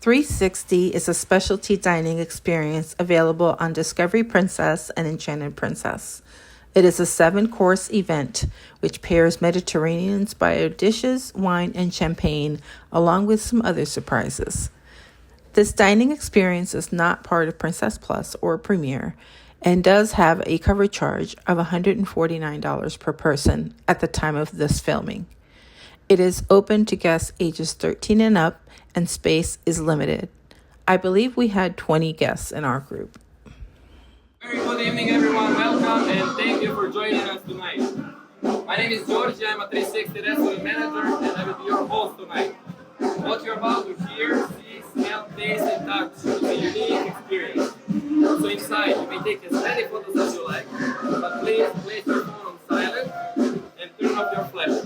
360 is a specialty dining experience available on Discovery Princess and Enchanted Princess. It is a 7-course event which pairs Mediterranean-inspired dishes, wine, and champagne, along with some other surprises. This dining experience is not part of Princess Plus or Premier and does have a cover charge of $149 per person at the time of this filming. It is open to guests ages 13 and up, and space is limited. I believe we had 20 guests in our group. Very good evening, everyone. Welcome and thank you for joining us tonight. My name is George. I'm a 360 restaurant manager and I will be your host tonight. What you're about to hear, see, smell, taste, and touch is a unique experience. So inside, you may take as many photos as you like, but please place your phone on silent and turn off your flash.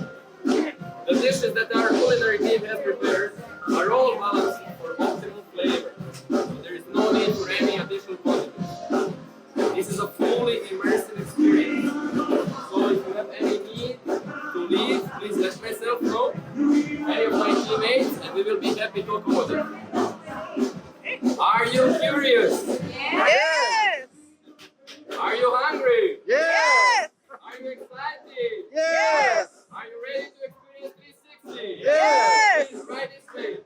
The dishes that our culinary team has prepared are all balanced for optimal flavor. So there is no need for any additional condiments. This is a fully immersive experience. So if you have any need to leave, please let myself know, any of my teammates, and we will be happy to accommodate. Are you curious? Yes! Are you hungry? Yes! Are you excited? Yes! Are you ready to experience 360? Yes! Please right this way.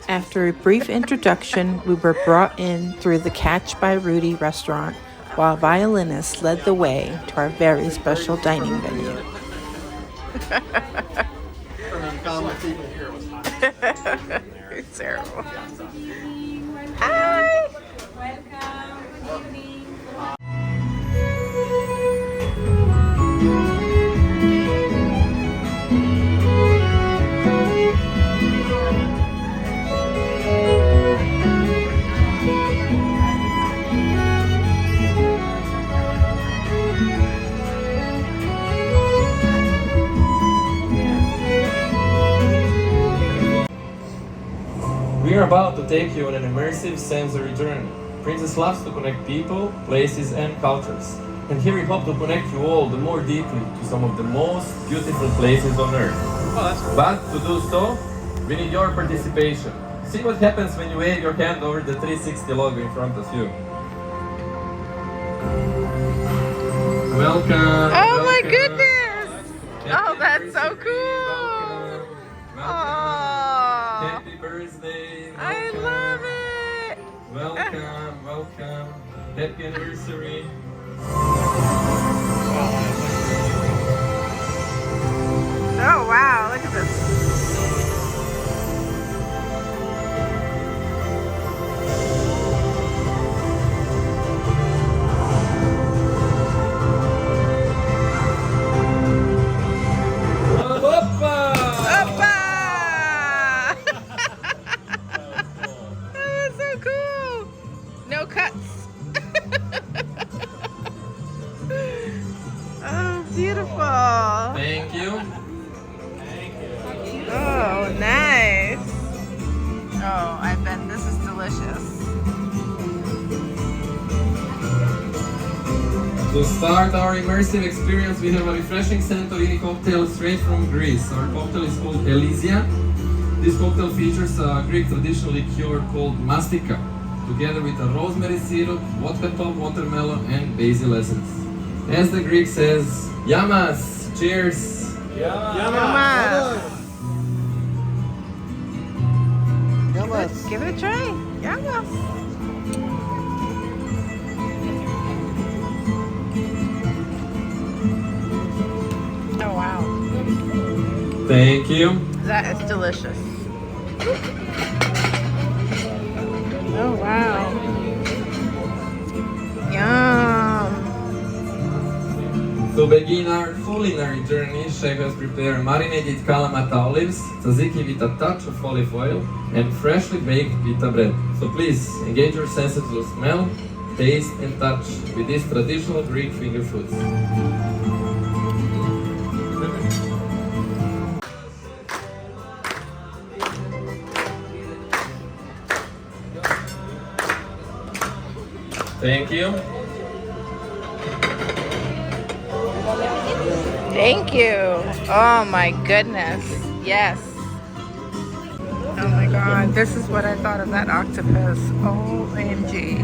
After a brief introduction, we were brought in through the Catch by Rudy restaurant, while violinists led the way to our very special dining venue. It's terrible. Hi! We are about to take you on an immersive sensory journey. Princess loves to connect people, places, and cultures. And here we hope to connect you all the more deeply to some of the most beautiful places on earth. But to do so, we need your participation. See what happens when you wave your hand over the 360 logo in front of you. Welcome! Oh my welcome. goodness! Happy Oh, that's so anniversary, cool! welcome. Oh, Happy birthday! I welcome. love it! Welcome, welcome. Happy anniversary. Oh wow, look at this. Hoppa! Oppa! That was so cool! No cuts. Oh, beautiful. Thank you. Oh, nice. Oh, I bet this is delicious. To start our immersive experience, we have a refreshing Santorini cocktail straight from Greece. Our cocktail is called Elysia. This cocktail features a Greek traditional liqueur called mastika, together with a rosemary syrup, vodka top, watermelon, and basil essence. As the Greek says, Yamas! Cheers! Yamas. Yamas. Give it a try. Yamas. Oh wow, Thank you. that is delicious. Oh wow. Yum. To begin our culinary journey, chef has prepared marinated Kalamata olives, tzatziki with a touch of olive oil, and freshly baked pita bread. So please engage your senses to smell, taste, and touch with these traditional Greek finger foods. Thank you. Thank you. Oh my goodness. Yes. Oh my god, this is what I thought of that octopus. OMG.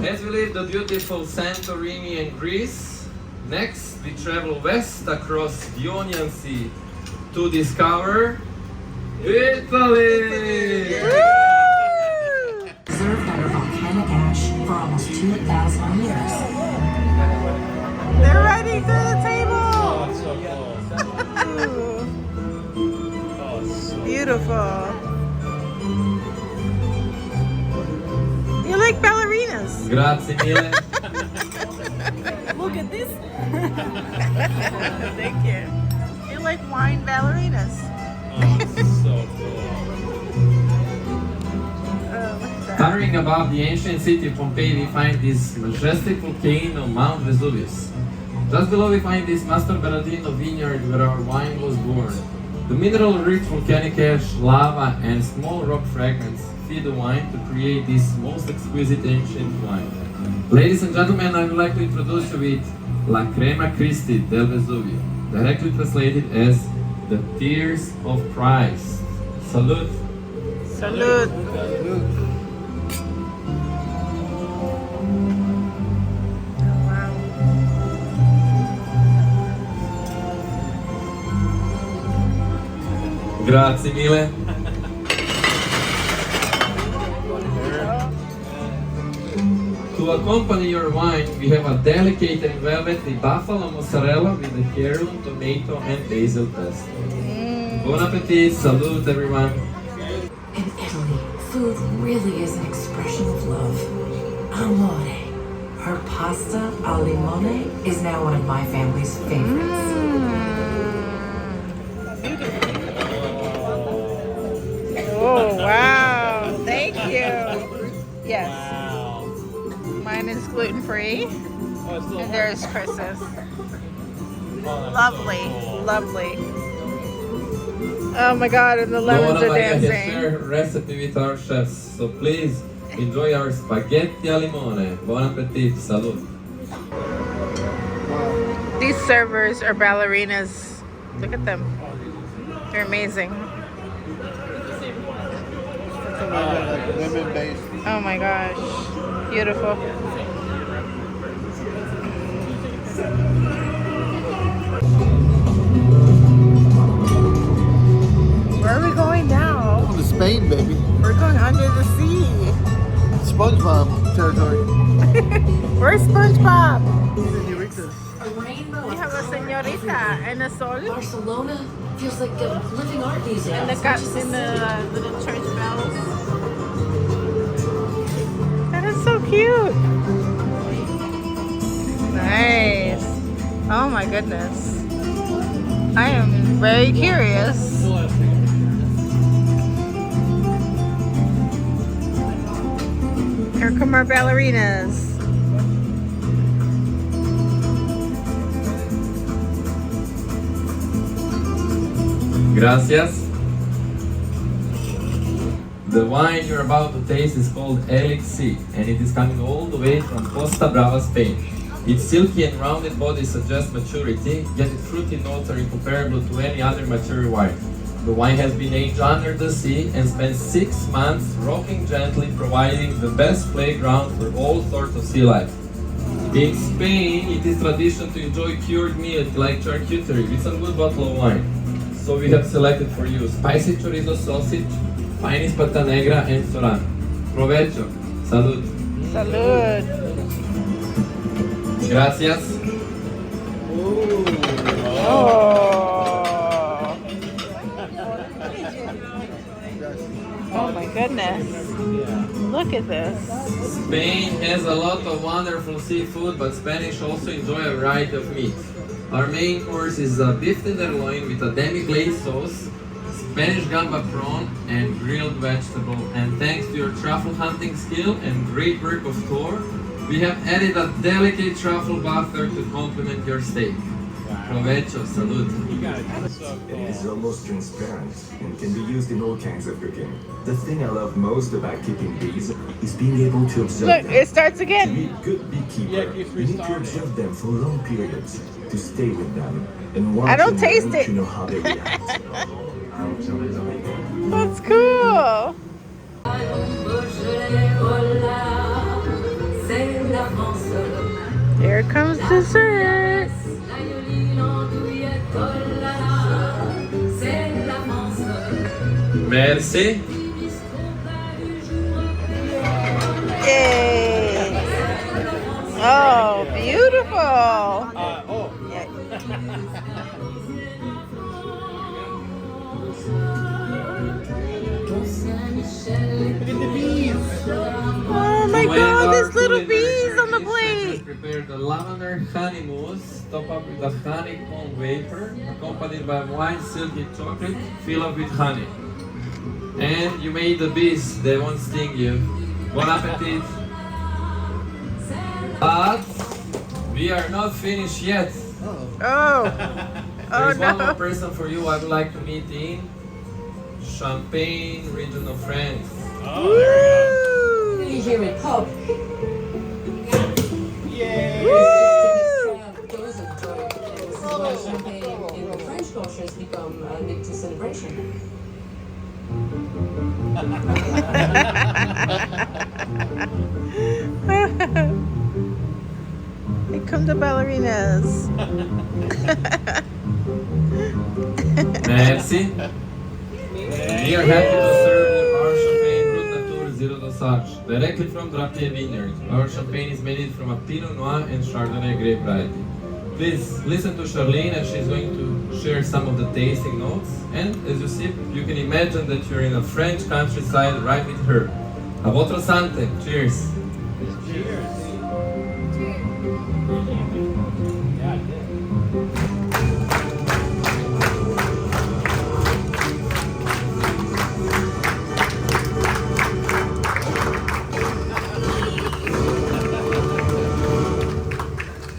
As we leave the beautiful Santorini and Greece, next we travel west across the Ionian Sea to discover Italy! Preserved under volcanic ash for almost 2,000 years. They're riding through the table! Beautiful. You like ballerinas. Grazie mille. Look at this. Thank you. You like wine ballerinas. Look at that. Towering above the ancient city of Pompeii, we find this majestic volcano, Mount Vesuvius. Just below we find this Master Berardino vineyard where our wine was born. The mineral-rich volcanic ash, lava, and small rock fragments feed the wine to create this most exquisite ancient wine. Ladies and gentlemen, I would like to introduce you with La Crema Christi del Vesuvio, directly translated as the Tears of Christ. Salute! Salud. Grazie mille. To accompany your wine, we have a delicate and velvety buffalo mozzarella with a heirloom tomato and basil pesto. Bon appetit, salute everyone. In Italy, food really is an expression of love. Amore. Her pasta al limone is now one of my family's favorites. Oh, wow. Thank you. Yes. Mine is gluten-free. And there's Chris's. Lovely. Lovely. Oh my god, and the lemons Donna are Maria has dancing. shared her recipe with our chefs, so please enjoy our spaghetti al limone. Bon appetit, salute. These servers are ballerinas. Look at them. They're amazing. Women-based. Oh my gosh. Beautiful. Where are we going now? To Spain, baby. We're going under the sea. SpongeBob territory. Where's SpongeBob? Señoritas. A rainbow We have a señorita and a sol. Barcelona feels like a living art museum. And the cups in the little church bells. That is so cute. Nice. Oh my goodness. I am very curious. Here come our ballerinas. Gracias. The wine you're about to taste is called Elixir, and it is coming all the way from Costa Brava, Spain. Its silky and rounded body suggests maturity, yet its fruity notes are incomparable to any other mature wine. The wine has been aged under the sea and spent 6 months rocking gently, providing the best playground for all sorts of sea life. In Spain, it is tradition to enjoy cured meat like charcuterie with some good bottle of wine. So we have selected for you spicy chorizo sausage, Finest pata negra and solan. Provecho. Salud. Salud. Gracias. Oh my goodness. Look at this. Spain has a lot of wonderful seafood, but Spanish also enjoy a variety of meat. Our main course is a beef tenderloin with a demi-glaze sauce, Spanish gamba prawn, and grilled vegetable. And thanks to your truffle hunting skill and great work of Thor, we have added a delicate truffle butter to complement your steak. Provecho, salud. It is almost transparent and can be used in all kinds of cooking. The thing I love most about keeping bees is being able to observe Look, them. it starts To again. be a good beekeeper, you need to observe them for long periods, to stay with them, and watch I don't and taste learn it. to know how they react. That's cool. Here comes dessert. Merci. Yay! Oh, beautiful. Oh my God, there's little bees on the plate. Prepare the lavender honey mousse, top up with a honeycomb wafer, accompanied by white silky chocolate, fill up with honey. And you made the bees, they won't sting you. Bon appetit! But we are not finished yet. Oh, There's one more no. person for you I would like to meet in Champagne region of France. Woo! You hear it pop. Woo! Those of joy. This is why champagne in the French culture has become linked to celebration. Here come the ballerinas. Merci. We are happy to serve you our champagne Brut Nature Zero Dosage, directly from Drapier Vineyard. Our champagne is made from a Pinot Noir and Chardonnay grape variety. Please listen to Charlene and she's going to share some of the tasting notes. And as you sip, you can imagine that you're in a French countryside right with her. A votre santé. Cheers.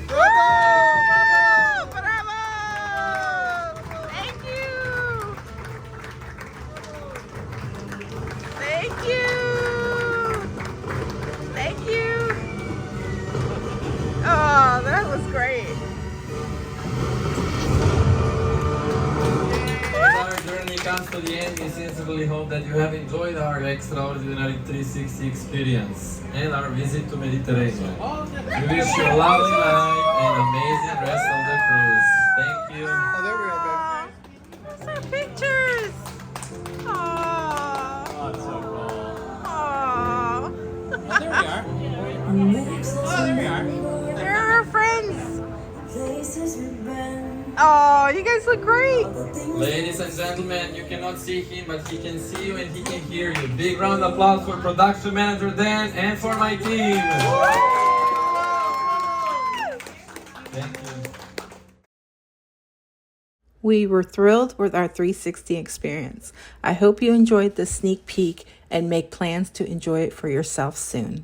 Woo! Bravo! Thank you! Thank you! Thank you! Oh, that was great. As our journey comes to the end, we sincerely hope that you have enjoyed our extraordinary 360 experience and our visit to Mediterranean. We wish you a lovely night and amazing rest of the cruise. Thank you. Oh, there we are, baby. There's some pictures. Aww. Oh, it's so cool. Aww. Oh, there we are. Oh, there we are. They're our friends. Oh, you guys look great. Ladies and gentlemen, you cannot see him, but he can see you and he can hear you. Big round of applause for production manager Dan and for my team. Thank you. We were thrilled with our 360 experience. I hope you enjoyed the sneak peek and make plans to enjoy it for yourself soon.